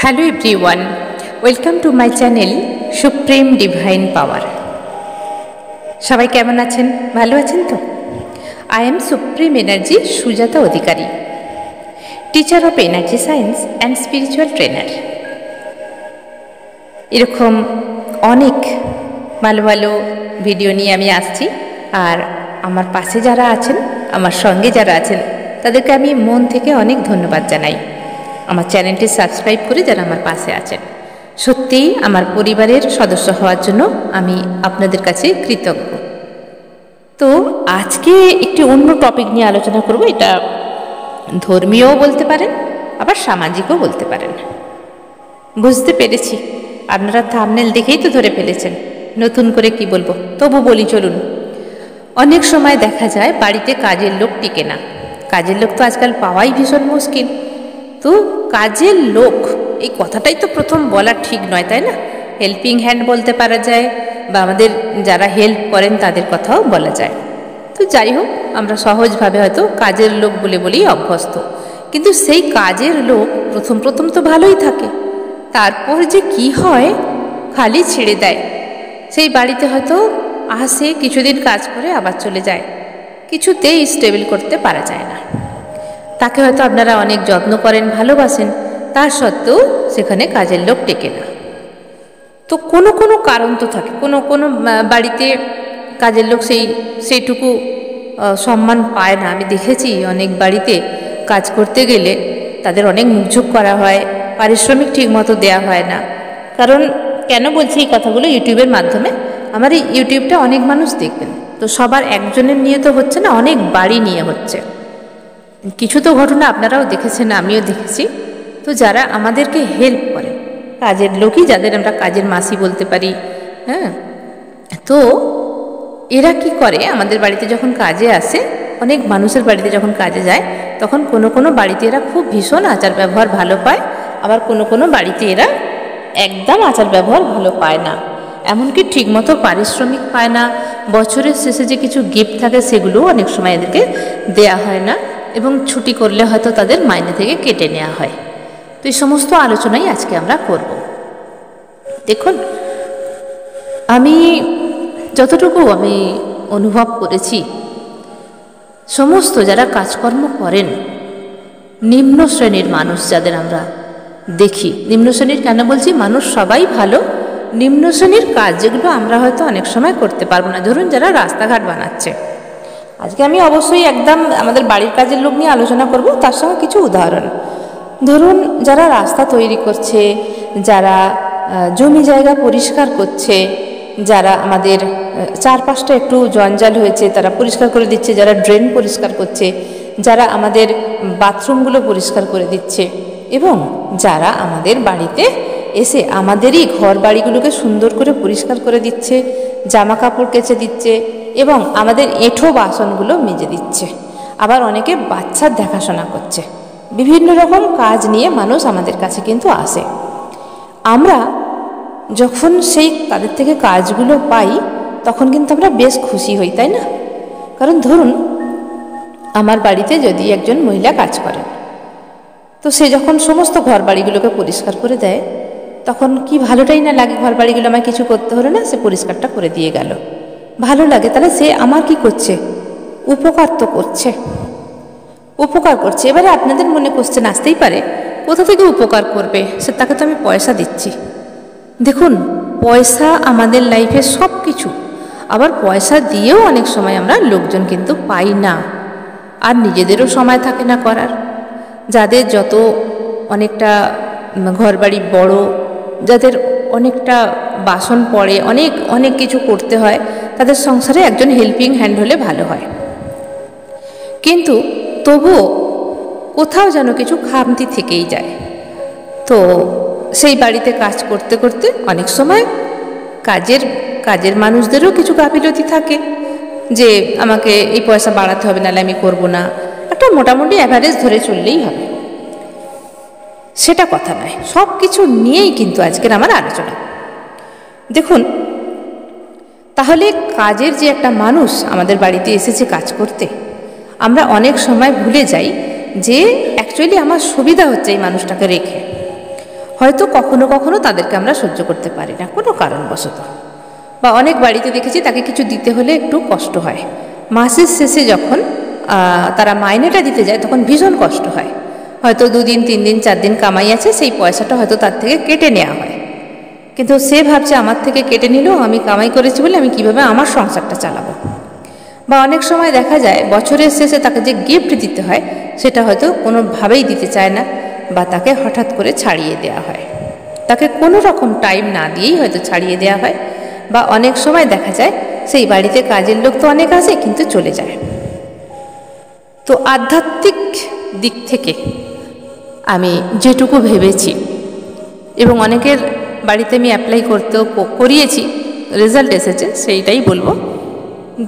Hello everyone, welcome to my channel Supreme Divine Power. সবাই কেমন আছেন? ভালো আছেন তো? I am Supreme Energy Sujata Adhikari, teacher of Energy Science and Spiritual Trainer. এরকম অনেক ভালো ভালো ভিডিও নিয়ে আমি আসছি, আর আমার পাশে যারা আছেন, আমার সঙ্গে যারা আছেন, তাদেরকে আমি মন থেকে অনেক ধন্যবাদ জানাই। আমার চ্যানেলটি সাবস্ক্রাইব করে যারা আমার পাশে আছেন, সত্যিই আমার পরিবারের সদস্য হওয়ার জন্য আমি আপনাদের কাছে কৃতজ্ঞ। তো আজকে একটি অন্য টপিক নিয়ে আলোচনা করব। এটা ধর্মীয়ও বলতে পারেন, আবার সামাজিকও বলতে পারেন। বুঝতে পেরেছি, আপনারা থাম্বনেল দেখেই তো ধরে ফেলেছেন নতুন করে কি বলবো, তবু বলি চলুন। অনেক সময় দেখা যায় বাড়িতে কাজের লোক টিকে না। কাজের লোক তো আজকাল পাওয়াই ভীষণ মুশকিল। তো কাজের লোক এই কথাটাই তো প্রথম বলা ঠিক নয়, তাই না? হেল্পিং হ্যান্ড বলতে পারা যায়, বা আমাদের যারা হেল্প করেন তাদের কথাও বলা যায়। তো যাই হোক, আমরা সহজভাবে হয়তো কাজের লোক বলেই অভ্যস্ত। কিন্তু সেই কাজের লোক প্রথম তো ভালোই থাকে, তারপর যে কি হয়, খালি ছেড়ে দেয়। সেই বাড়িতে হয়তো আসে, কিছুদিন কাজ করে আবার চলে যায়, কিছুতেই স্টেবল করতে পারা যায় না। তাকে হয়তো আপনারা অনেক যত্ন করেন, ভালোবাসেন, তার সত্ত্বেও সেখানে কাজের লোক টেকে না। তো কোনো কারণ তো থাকে। কোনো বাড়িতে কাজের লোক সেইটুকু সম্মান পায় না। আমি দেখেছি অনেক বাড়িতে কাজ করতে গেলে তাদের অনেক মুখঝোঁক করা হয়, পারিশ্রমিক ঠিক মতো দেওয়া হয় না। কারণ কেন বলছি এই কথাগুলো, ইউটিউবের মাধ্যমে আমার এই ইউটিউবটা অনেক মানুষ দেখবেন, তো সবার একজনের নিয়ে তো হচ্ছে না, অনেক বাড়ি নিয়ে হচ্ছে। কিছু তো ঘটনা আপনারাও দেখেছেন, আমিও দেখেছি। তো যারা আমাদেরকে হেল্প করে, কাজের লোকই, যাদের আমরা কাজের মাসি বলতে পারি, হ্যাঁ, তো এরা কি করে, আমাদের বাড়িতে যখন কাজে আসে, অনেক মানুষের বাড়িতে যখন কাজে যায়, তখন কোনো বাড়িতে এরা খুব ভীষণ আচার ব্যবহার ভালো পায়, আবার কোনো বাড়িতে এরা একদম আচার ব্যবহার ভালো পায় না। এমনকি ঠিকমতো পারিশ্রমিক পায় না। বছরের শেষে যে কিছু গিফট থাকে সেগুলোও অনেক সময় এদেরকে দেয়া হয় না, এবং ছুটি করলে হয়তো তাদের মাইনে থেকে কেটে নেওয়া হয়। তো এই সমস্ত আলোচনাই আজকে আমরা করব। দেখুন, আমি যতটুকু অনুভব করেছি, সমস্ত যারা কাজকর্ম করেন, নিম্ন শ্রেণীর মানুষ যাদের আমরা দেখি, নিম্ন শ্রেণীর কেন বলছি, মানুষ সবাই ভালো, নিম্ন শ্রেণীর কাজ যেগুলো আমরা হয়তো অনেক সময় করতে পারবো না। ধরুন যারা রাস্তাঘাট বানাচ্ছে, আজকে আমি অবশ্যই একদম আমাদের বাড়ির কাজের লোক নিয়ে আলোচনা করব, তার সঙ্গে কিছু উদাহরণ। ধরুন যারা রাস্তা তৈরি করছে, যারা জমি জায়গা পরিষ্কার করছে, যারা আমাদের চারপাশটা একটু জঞ্জাল হয়েছে তারা পরিষ্কার করে দিচ্ছে, যারা ড্রেন পরিষ্কার করছে, যারা আমাদের বাথরুমগুলো পরিষ্কার করে দিচ্ছে, এবং যারা আমাদের বাড়িতে এসে আমাদেরই ঘর বাড়িগুলোকে সুন্দর করে পরিষ্কার করে দিচ্ছে, জামা কাপড় কেচে দিচ্ছে, এবং আমাদের এঁঠো বাসনগুলো মেজে দিচ্ছে। আবার অনেকে বাচ্চার দেখাশোনা করছে। বিভিন্ন রকম কাজ নিয়ে মানুষ আমাদের কাছে কিন্তু আসে। আমরা যখন তাদের থেকে কাজগুলো পাই, তখন কিন্তু আমরা বেশ খুশি হই, তাই না? কারণ ধরুন আমার বাড়িতে যদি একজন মহিলা কাজ করেন, তো সে যখন সমস্ত ঘর বাড়িগুলোকে পরিষ্কার করে দেয়, তখন কি ভালোটাই না লাগে। ঘর বাড়িগুলো আমায় কিছু করতে হলো না, সে পরিষ্কারটা করে দিয়ে গেল, ভালো লাগে। তাহলে সে আমার কি করছে, উপকার তো করছে, উপকার করছে। এবারে আপনাদের মনে কোশ্চেন আসতেই পারে, কোথা থেকে উপকার করবে, সে তাকে তো আমি পয়সা দিচ্ছি। দেখুন, পয়সা আমাদের লাইফে সব কিছু, আবার পয়সা দিয়েও অনেক সময় আমরা লোকজন কিন্তু পাই না, আর নিজেদেরও সময় থাকে না করার। যাদের যত অনেকটা ঘরবাড়ি বড়, যাদের অনেকটা বাসন পড়ে, অনেক কিছু করতে হয়, তাদের সংসারে একজন হেল্পিং হ্যান্ড হলে ভালো হয়। কিন্তু তবুও কোথাও যেন কিছু খামতি থেকেই যায়। তো সেই বাড়িতে কাজ করতে করতে অনেক সময় কাজের মানুষদেরও কিছু গাফিলতি থাকে, যে আমাকে এই পয়সা বাড়াতে হবে, নাহলে আমি করব না। একটা মোটামুটি অ্যাভারেজ ধরে চললেই হবে, সেটা কথা নয়। সব কিছু নিয়েই কিন্তু আজকের আমার আলোচনা। দেখুন, তাহলে কাজের যে একটা মানুষ আমাদের বাড়িতে এসেছে কাজ করতে, আমরা অনেক সময় ভুলে যাই যে অ্যাকচুয়ালি আমার সুবিধা হচ্ছে এই মানুষটাকে রেখে। হয়তো কখনো কখনো তাদেরকে আমরা সহ্য করতে পারি না কোনো কারণবশত, বা অনেক বাড়িতে দেখেছি তাকে কিছু দিতে হলে একটু কষ্ট হয়। মাসের শেষে যখন তারা মাইনেটা দিতে যায় তখন ভীষণ কষ্ট হয়। হয়তো 2 দিন 3 দিন 4 দিন কামাই আছে, সেই পয়সাটা হয়তো তার থেকে কেটে নেওয়া হয়, কিন্তু সে ভাবছে আমার থেকে কেটে নিলেও আমি কামাই করেছি বলে আমি কিভাবে আমার সংসারটা চালাবো। বা অনেক সময় দেখা যায় বছরের শেষে তাকে যে গিফট দিতে হয় সেটা হয়তো কোনোভাবেই দিতে চায় না, বা তাকে হঠাৎ করে ছাড়িয়ে দেওয়া হয়, তাকে কোনো রকম টাইম না দিয়েই হয়তো ছাড়িয়ে দেওয়া হয়। বা অনেক সময় দেখা যায় সেই বাড়িতে কাজের লোক তো অনেক আসে কিন্তু চলে যায়। তো আধ্যাত্মিক দিক থেকে আমি যেটুকু ভেবেছি এবং অনেকের বাড়িতে আমি অ্যাপ্লাই করিয়েছি, রেজাল্ট এসেছে, সেইটাই বলবো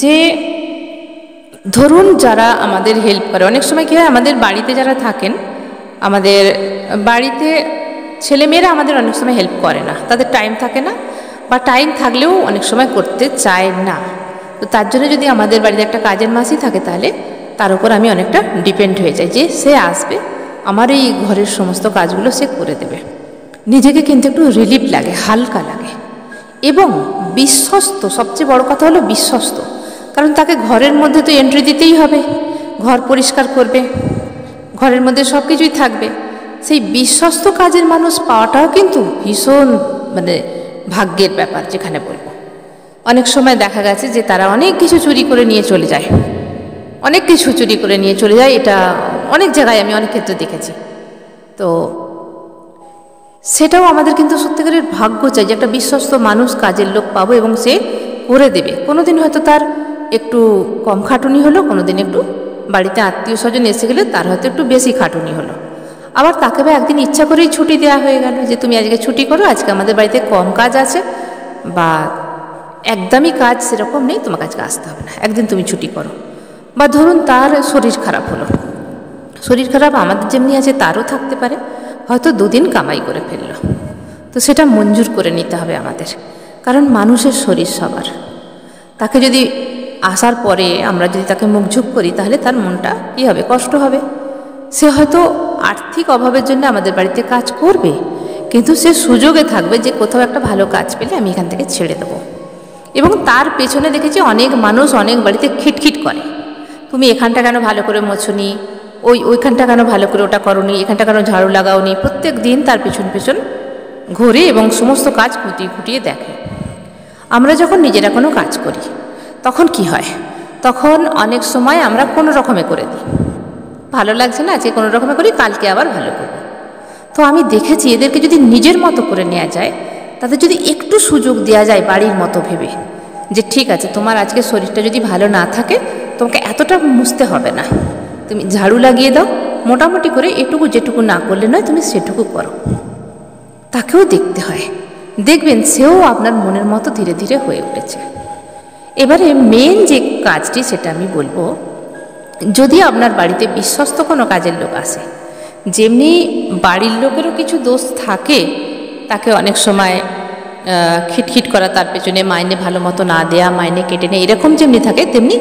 যে ধরুন যারা আমাদের হেল্প করে, অনেক সময় কী হয় আমাদের বাড়িতে যারা থাকেন, আমাদের বাড়িতে ছেলেমেয়েরা আমাদের অনেক সময় হেল্প করে না, তাদের টাইম থাকে না, বা টাইম থাকলেও অনেক সময় করতে চায় না। তো তার জন্য যদি আমাদের বাড়িতে একটা কাজের মাসি থাকে তাহলে তার উপর আমি অনেকটা ডিপেন্ড হয়ে যাই যে সে আসবে, আমার এই ঘরের সমস্ত কাজগুলো সে করে দেবে। নিজেকে কিন্তু একটু রিলিফ লাগে, হালকা লাগে, এবং বিশ্বস্ত, সবচেয়ে বড় কথা হলো বিশ্বস্ত। কারণ তাকে ঘরের মধ্যে তো এন্ট্রি দিতেই হবে, ঘর পরিষ্কার করবে, ঘরের মধ্যে সব কিছুই থাকবে। সেই বিশ্বস্ত কাজের মানুষ পাওয়াটাও কিন্তু ভীষণ ভাগ্যের ব্যাপার। যেখানে বলবো অনেক সময় দেখা গেছে যে তারা অনেক কিছু চুরি করে নিয়ে চলে যায়, অনেক কিছু চুরি করে নিয়ে চলে যায়, এটা অনেক জায়গায় আমি অনেক ক্ষেত্রে দেখেছি। তো সেটাও আমাদের কিন্তু সত্যিকারের ভাগ্য চাই যে একটা বিশ্বস্ত মানুষ, কাজের লোক পাবো এবং সে করে দেবে। কোনোদিন হয়তো তার একটু কম খাটুনি হলো, কোনোদিন একটু বাড়িতে আত্মীয় স্বজন এসে গেলে তার হয়তো একটু বেশি খাটুনি হলো, আবার তাকে বা একদিন ইচ্ছা করেই ছুটি দেওয়া হয়ে গেল যে তুমি আজকে ছুটি করো, আজকে আমাদের বাড়িতে কম কাজ আছে, বা একদমই কাজ সেরকম নেই, তোমাকে আজকে আসতে হবে না, একদিন তুমি ছুটি করো। বা ধরুন তার শরীর খারাপ হলো, শরীর খারাপ আমাদের যেমনি আছে তারও থাকতে পারে, হয়তো 2 দিন কামাই করে ফেললো, তো সেটা মঞ্জুর করে নিতে হবে আমাদের। কারণ মানুষের শরীর সবার, তাকে যদি আসার পরে আমরা যদি তাকে মুখঝুঁক করি তাহলে তার মনটা কী হবে, কষ্ট হবে। সে হয়তো আর্থিক অভাবের জন্য আমাদের বাড়িতে কাজ করবে, কিন্তু সে সুযোগে থাকবে যে কোথাও একটা ভালো কাজ পেলে আমি এখান থেকে ছেড়ে দেবো। এবং তার পেছনে দেখেছি অনেক মানুষ অনেক বাড়িতে খিটখিট করে, তুমি এখানটা কেন ভালো করে মোছোনি, ওইখানটা কেন ভালো করে ওটা করোনি, এখানটা কেন ঝাড়ু লাগাওনি, প্রত্যেক দিন তার পেছন পেছন ঘোরে এবং সমস্ত কাজ খুঁটিয়ে খুঁটিয়ে দেখে। আমরা যখন নিজেরা কোনো কাজ করি তখন কি হয়, তখন অনেক সময় আমরা কোনো রকমে করে দিই, ভালো লাগছে না আজকে কোনো রকমে করি, কালকে আবার ভালো করব। তো আমি দেখেছি এদেরকে যদি নিজের মতো করে নেওয়া যায়, তাদের যদি একটু সুযোগ দেওয়া যায় বাড়ির মতো ভেবে, যে ঠিক আছে তোমার আজকে শরীরটা যদি ভালো না থাকে তোমাকে এতটা মুছতে হবে না, তুমি ঝাড়ু লাগিয়ে দাও, মোটামুটি করে এটুকু যেটুকু না করলে নয় তুমি সেটুকু করো, তাকেও দেখতে হয়, দেখবেন সেও আপনার মনের মতো ধীরে ধীরে হয়ে উঠেছে। এবারে মেন যে কাজটি সেটা আমি বলবো, যদি আপনার বাড়িতে বিশ্বস্ত কোনো কাজের লোক আসে, যেমনি বাড়ির লোকেরও কিছু দোষ থাকে, তাকে অনেক সময় খিটখিট করা, তার পেছনে মাইনে ভালো মতো না দেয়া, মাইনে কেটে নেয়, এরকম যেমনি থাকে তেমনি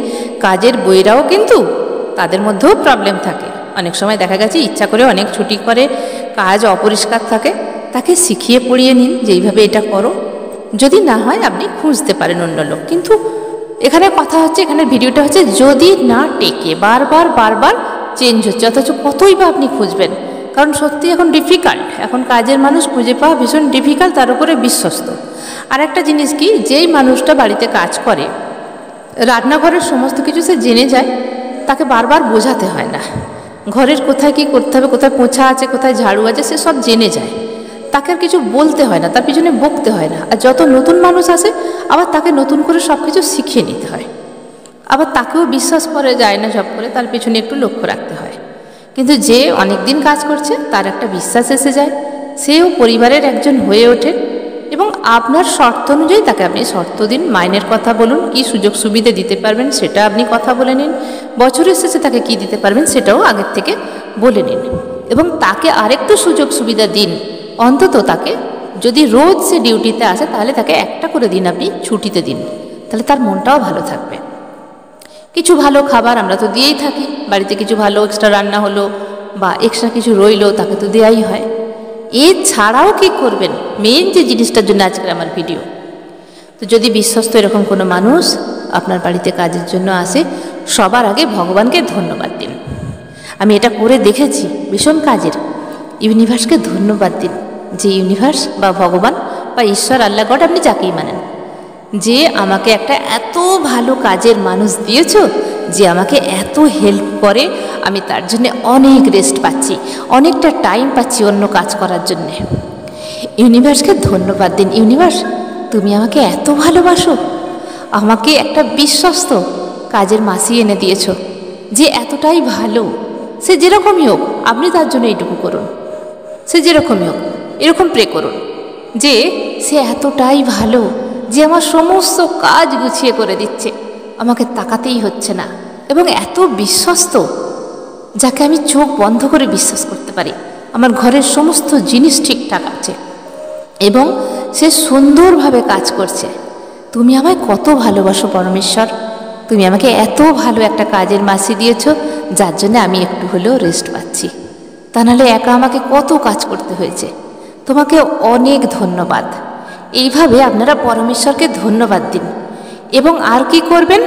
কাজের বইরাও কিন্তু তাদের মধ্যেও প্রবলেম থাকে। অনেক সময় দেখা গেছে ইচ্ছা করে অনেক ছুটি করে, কাজ অপরিষ্কার থাকে, তাকে শিখিয়ে পড়িয়ে নিন যে এইভাবে এটা করো, যদি না হয় আপনি খুঁজতে পারেন অন্য লোক। কিন্তু এখানে কথা হচ্ছে, এখানে ভিডিওটা হচ্ছে যদি না টেকে, বারবার বারবার চেঞ্জ হচ্ছে, অথচ কতই বা আপনি খুঁজবেন, কারণ সত্যি এখন ডিফিকাল্ট, এখন কাজের মানুষ খুঁজে পাওয়া ভীষণ ডিফিকাল্ট, তার উপরে বিশ্বস্ত। আর একটা জিনিস কি, যেই মানুষটা বাড়িতে কাজ করে রান্নাঘরের সমস্ত কিছু সে জেনে যায়, তাকে বারবার বোঝাতে হয় না, ঘরের কোথায় কি করতে হবে, কোথায় পোছা আছে, কোথায় ঝাড়ু আছে, সে সব জেনে যায়, তাকে আর কিছু বলতে হয় না, তার পিছনে বকতে হয় না। আর যত নতুন মানুষ আসে আবার তাকে নতুন করে সব কিছু শিখিয়ে নিতে হয়, আবার তাকেও বিশ্বাস করে যায় না সব করে, তার পিছনে একটু লক্ষ্য রাখতে হয়। কিন্তু যে অনেক দিন কাজ করছে তার একটা বিশ্বাস এসে যায়, সেও পরিবারের একজন হয়ে ওঠে, এবং আপনার শর্ত অনুযায়ী তাকে আপনি শর্ত দিন, মাইনের কথা বলুন, কি সুযোগ সুবিধা দিতে পারবেন সেটা আপনি কথা বলে নিন, বছরের শেষে তাকে কি দিতে পারবেন সেটাও আগের থেকে বলে নিন, এবং তাকে আরেকটু সুযোগ সুবিধা দিন, অন্তত তাকে যদি রোজ সে ডিউটিতে আসে তাহলে তাকে একটা করে দিন আপনি ছুটিতে দিন, তাহলে তার মনটাও ভালো থাকবে। কিছু ভালো খাবার আমরা তো দিয়েই থাকি, বাড়িতে কিছু ভালো এক্সট্রা রান্না হলো বা এক্সট্রা কিছু রইলো তাকে তো দেওয়াই হয়। এছাড়াও কি করবেন, মেন যে জিনিসটার জন্য আজকের আমার ভিডিও। তো যদি বিশ্বস্ত এরকম কোনো মানুষ আপনার বাড়িতে কাজের জন্য আসে, সবার আগে ভগবানকে ধন্যবাদ দিন। আমি এটা করে দেখেছি, ভীষণ কাজের। ইউনিভার্সকে ধন্যবাদ দিন যে ইউনিভার্স বা ভগবান বা ঈশ্বর, আল্লাহ, গড, আপনি যাকেই মানেন, যে আমাকে একটা এত ভালো কাজের মানুষ দিয়েছ, যে আমাকে এত হেল্প করে, আমি তার জন্য অনেক রেস্ট পাচ্ছি, অনেকটা টাইম পাচ্ছি অন্য কাজ করার জন্যে। ইউনিভার্সকে ধন্যবাদ দিন, ইউনিভার্স তুমি আমাকে এত ভালোবাসো, আমাকে একটা বিশ্বস্ত কাজের মাসি এনে দিয়েছ, যে এতটাই ভালো, সে যেরকমই হোক আপনি তার জন্য এইটুকু করুন, সে যেরকমই হোক এরকম প্রে করুন যে সে এতটাই ভালো, যে আমার সমস্ত কাজ গুছিয়ে করে দিচ্ছে, আমাকে তাকাতেই হচ্ছে না, এবং এত বিশ্বস্ত যাকে আমি চোখ বন্ধ করে বিশ্বাস করতে পারি, আমার ঘরের সমস্ত জিনিস ঠিকঠাক আছে এবং সে সুন্দরভাবে কাজ করছে। তুমি আমায় কত ভালোবাসো পরমেশ্বর, তুমি আমাকে এত ভালো একটা কাজের মাসি দিয়েছ, যার জন্য আমি একটু হলেও রেস্ট পাচ্ছি, তা নাহলে একা আমাকে কত কাজ করতে হয়েছে। তোমাকে অনেক ধন্যবাদ। এইভাবে আপনারা পরমেশ্বরকে ধন্যবাদ দিন। এবং আর কি করবেন,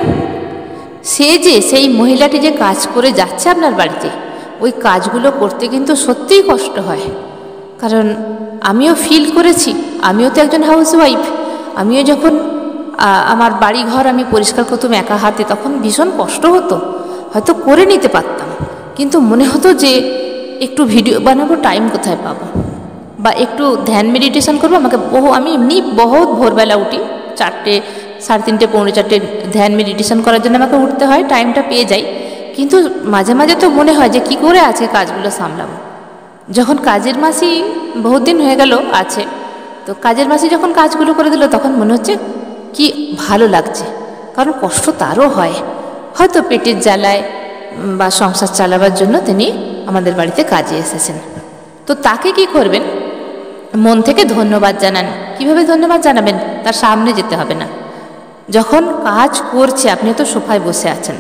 সেই মহিলাটি যে কাজ করে যাচ্ছে আপনার বাড়িতে, ওই কাজগুলো করতে কিন্তু সত্যিই কষ্ট হয়। কারণ আমিও ফিল করেছি, আমিও তো একজন হাউসওয়াইফ। আমিও যখন আমার বাড়ি ঘর আমি পরিষ্কার করতাম একা হাতে, তখন ভীষণ কষ্ট হতো। হয়তো করে নিতে পারতাম, কিন্তু মনে হতো যে একটু ভিডিও বানাবো, টাইম কোথায় পাবো, বা একটু ধ্যান মেডিটেশন করবো। আমি এমনি বহুত ভোরবেলা উঠি, 4টে, 3:30, 4:45 ধ্যান মেডিটেশন করার জন্য আমাকে উঠতে হয়, টাইমটা পেয়ে যাই। কিন্তু মাঝে মাঝে তো মনে হয় যে কী করে আজকে কাজগুলো সামলাবো। যখন কাজের মাসি বহুত দিন হয়ে গেল আছে, তো কাজের মাসি যখন কাজগুলো করে দিল, তখন মনে হচ্ছে কি ভালো লাগছে। কারণ কষ্ট তারও হয়, হয়তো পেটের জ্বালায় বা সংসার চালাবার জন্য তিনি আমাদের বাড়িতে কাজে এসেছেন। তো তাকে কি করবেন, মন থেকে ধন্যবাদ জানান। কিভাবে ধন্যবাদ জানাবেন, তার সামনে যেতে হবে না। যখন কাজ করছে, আপনি হয়তো সোফায় বসে আছেন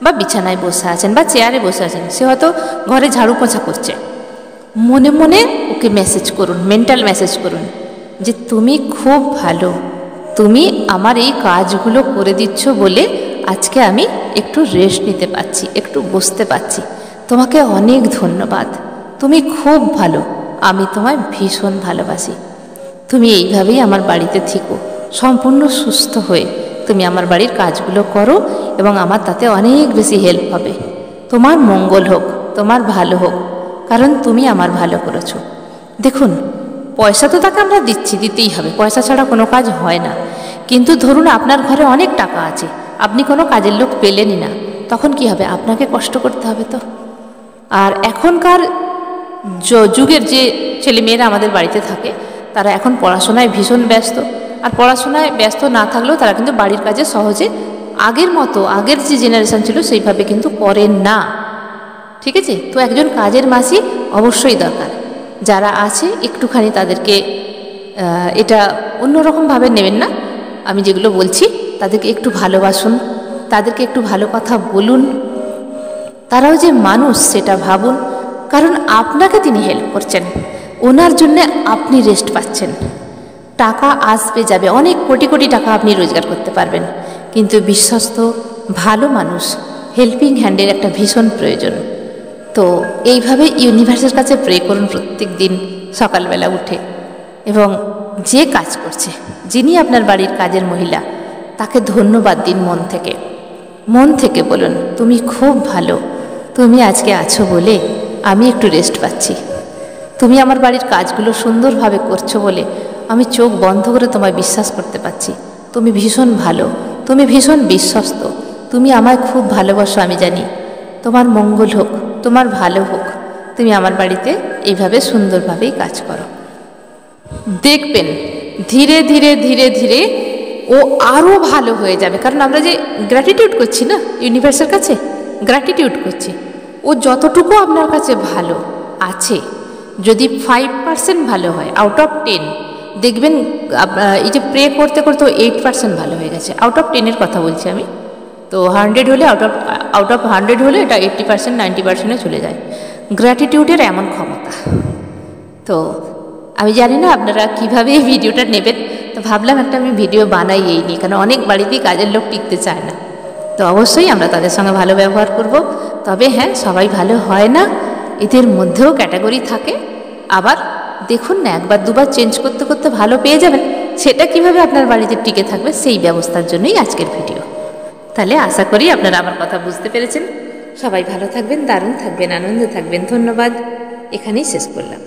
বা বিছানায় বসে আছেন বা চেয়ারে বসে আছেন, সে হয়তো ঘরে ঝাড়ু পোছা করছে, মনে মনে ওকে মেসেজ করুন, মেন্টাল মেসেজ করুন যে তুমি খুব ভালো, তুমি আমার এই কাজগুলো করে দিচ্ছ বলে আজকে আমি একটু রেস্ট নিতে পারছি, একটু বসতে পারছি, তোমাকে অনেক ধন্যবাদ, তুমি খুব ভালো, আমি তোমায় ভীষণ ভালোবাসি। তুমি এইভাবেই আমার বাড়িতে থেকো, সম্পূর্ণ সুস্থ হয়ে তুমি আমার বাড়ির কাজগুলো করো এবং আমার তাতে অনেক বেশি হেল্প হবে। তোমার মঙ্গল হোক, তোমার ভালো হোক, কারণ তুমি আমার ভালো করেছো। দেখুন, পয়সা তো তাকে আমরা দিতেই হবে, পয়সা ছাড়া কোনো কাজ হয় না। কিন্তু ধরুন আপনার ঘরে অনেক টাকা আছে, আপনি কোনো কাজের লোক পেলেনই না, তখন কি হবে, আপনাকে কষ্ট করতে হবে তো। আর এখনকার যুগের যে ছেলেমেয়েরা আমাদের বাড়িতে থাকে, তারা এখন পড়াশোনায় ভীষণ ব্যস্ত। আর পড়াশোনায় ব্যস্ত না থাকলেও তারা কিন্তু বাড়ির কাজে সহজে আগের মতো, আগের যে জেনারেশন ছিল সেইভাবে কিন্তু করেন না। ঠিক আছে, তো একজন কাজের মাসি অবশ্যই দরকার। যারা আছে একটুখানি তাদেরকে এটা অন্যরকমভাবে নেবেন না, আমি যেগুলো বলছি তাদেরকে একটু ভালোবাসুন, তাদেরকে একটু ভালো কথা বলুন, তারাও যে মানুষ সেটা ভাবুন। কারণ আপনাকে তিনি হেল্প করছেন, ওনার জন্যে আপনি রেস্ট পাচ্ছেন। টাকা আসবে যাবে, অনেক কোটি কোটি টাকা আপনি রোজগার করতে পারবেন, কিন্তু বিশ্বস্ত ভালো মানুষ, হেল্পিং হ্যান্ডের একটা ভীষণ প্রয়োজন। তো এইভাবে ইউনিভার্সের কাছে প্রে করুন প্রত্যেক দিন সকালবেলা উঠে, এবং যে কাজ করছে, যিনি আপনার বাড়ির কাজের মহিলা, তাকে ধন্যবাদ দিন মন থেকে। মন থেকে বলুন, তুমি খুব ভালো, তুমি আজকে আছো বলে আমি একটু রেস্ট পাচ্ছি, তুমি আমার বাড়ির কাজগুলো সুন্দরভাবে করছো বলে আমি চোখ বন্ধ করে তোমায় বিশ্বাস করতে পারছি, তুমি ভীষণ ভালো, তুমি ভীষণ বিশ্বস্ত, তুমি আমায় খুব ভালোবাসো, আমি জানি। তোমার মঙ্গল হোক, তোমার ভালো হোক, তুমি আমার বাড়িতে এইভাবে সুন্দরভাবেই কাজ করো। দেখবেন ধীরে ধীরে ধীরে ধীরে ও আরও ভালো হয়ে যাবে। কারণ আমরা যে গ্র্যাটিটিউড করছি না, ইউনিভার্সের কাছে গ্র্যাটিটিউড করছি, ও যতটুকু আপনার কাছে ভালো আছে, যদি 5% ভালো হয় আউট অফ 10, দেখবেন এই যে প্রে করতে করতে 8% ভালো হয়ে গেছে। আউট অফ 10-এর কথা বলছি আমি। তো 100 হলে আউট অফ 100 হলে এটা 80%, 90%-এ চলে যায়। গ্র্যাটিটিউডের এমন ক্ষমতা। তো আমি জানি না আপনারা কিভাবে এই ভিডিওটা নেবেন, তো ভাবলাম একটা আমি ভিডিও বানাই এই নিয়ে, কারণ অনেক বাড়িতেই কাজের লোক টিকতে চায় না। তো অবশ্যই আমরা তাদের সঙ্গে ভালো ব্যবহার করব। তবে হ্যাঁ, সবাই ভালো হয় না, এদের মধ্যেও ক্যাটাগরি থাকে। আবার দেখুন না, একবার দুবার চেঞ্জ করতে করতে ভালো পেয়ে যাবেন, সেটা কিভাবে আপনার বাড়িতে টিকে থাকবে সেই ব্যবস্থার জন্যই আজকের ভিডিও। তাহলে আশা করি আপনারা আমার কথা বুঝতে পেরেছেন। সবাই ভালো থাকবেন, দারুণ থাকবেন, আনন্দে থাকবেন। ধন্যবাদ, এখানেই শেষ করলাম।